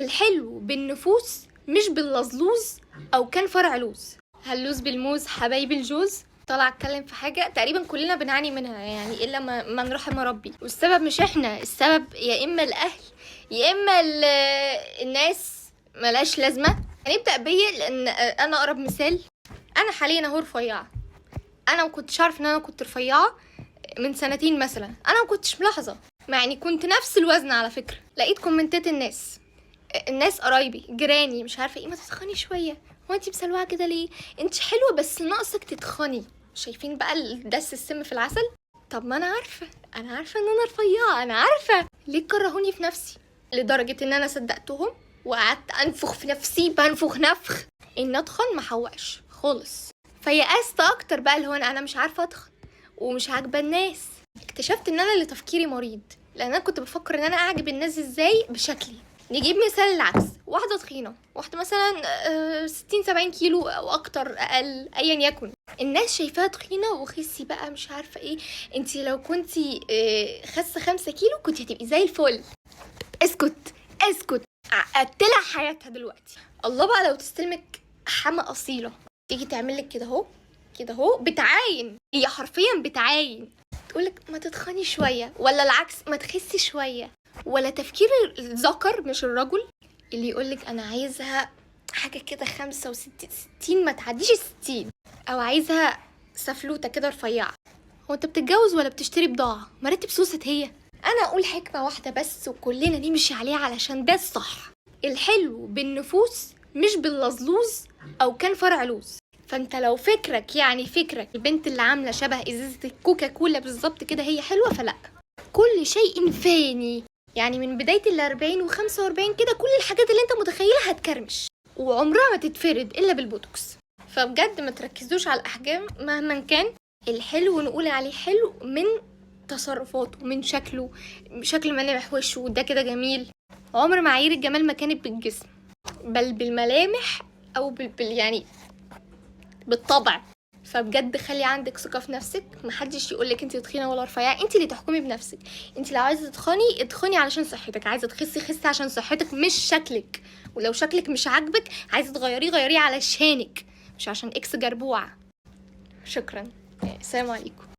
الحلو بالنفوس مش باللزلوز او كان فرع لوز. هاللوز بالموز حبايب الجوز. طالعه اتكلم في حاجه تقريبا كلنا بنعاني منها يعني الا من رحم ربي، والسبب مش احنا، السبب يا اما الاهل يا اما الناس ملاش لازمه. هنبدا بيا لان انا اقرب مثال. انا حاليا اهو رفيعه. انا ما كنتش عارف ان انا كنت رفيعه من سنتين مثلا، انا ما كنتش ملاحظه، مع اني كنت نفس الوزن على فكره. لقيت كومنتات الناس قرايبي جيراني مش عارفه ايه، ما تتخني شويه، هو انتي مسلوعه كده ليه، انتي حلوه بس ناقصك تتخني. شايفين بقى دس السم في العسل. طب ما انا عارفه ان انا رفيعه، انا عارفه ليه كرهوني في نفسي، لدرجه ان انا صدقتهم وقعدت انفخ في نفسي، بنفخ نفخ ان اتخن ما حوقش خالص. فيأست اكتر بقى اللي هو انا مش عارفه اتخن ومش عاجبه الناس. اكتشفت ان انا اللي تفكيري مريض، لان انا كنت بفكر ان انا اعجب الناس ازاي بشكلي. نجيب مثال العكس، واحده تخينه، واحده مثلا 60-70 كيلو او اكتر اقل ايا يكن، الناس شايفاها تخينه وخسي بقى مش عارفه ايه، انتي لو كنتي خاسه 5 كيلو كنتي هتبقي زي الفل. اسكت اسكت، عقدتلها حياتها دلوقتي. الله بقى لو تستلمك حما اصيله تيجي تعملك كده اهو كده اهو، بتعاين، هي حرفيا بتعاين، تقولك ما تتخني شويه، ولا العكس ما تخسي شويه. ولا تفكير الذكر مش الرجل اللي يقولك انا عايزها حاجه كده 65 ما تعديش 60، او عايزها سفلوته كده رفيعه. هو انت بتتجوز ولا بتشتري بضاعه؟ مرتب سوست هي. انا اقول حكمه واحده بس وكلنا نمشي عليها علشان ده الصح. الحلو بالنفوس مش باللزلوز او كان فرع لوز. فانت لو فكرك البنت اللي عامله شبه ازازه الكوكا كولا بالظبط كده هي حلوه، فلا. كل شيء فاني، يعني من بدايه ال40 و45 كده كل الحاجات اللي انت متخيلها هتكرمش وعمرها ما تتفرد الا بالبوتوكس. فبجد ما تركزوش على الاحجام مهما كان. الحلو نقول عليه حلو من تصرفاته، من شكله، شكل ملامح وشه ده كده جميل. عمر معايير الجمال ما كانت بالجسم بل بالملامح او يعني بالطبع. فبجد خلي عندك ثقه في نفسك، محدش يقولك انت تخينه ولا رفيعه، انت اللي تحكمي بنفسك. انت لو عايزه تتخني علشان صحتك، عايزه خسي عشان صحتك مش شكلك. ولو شكلك مش عاجبك عايزه غيريه علشانك مش عشان اكس جربوع. شكرا، السلام عليكم.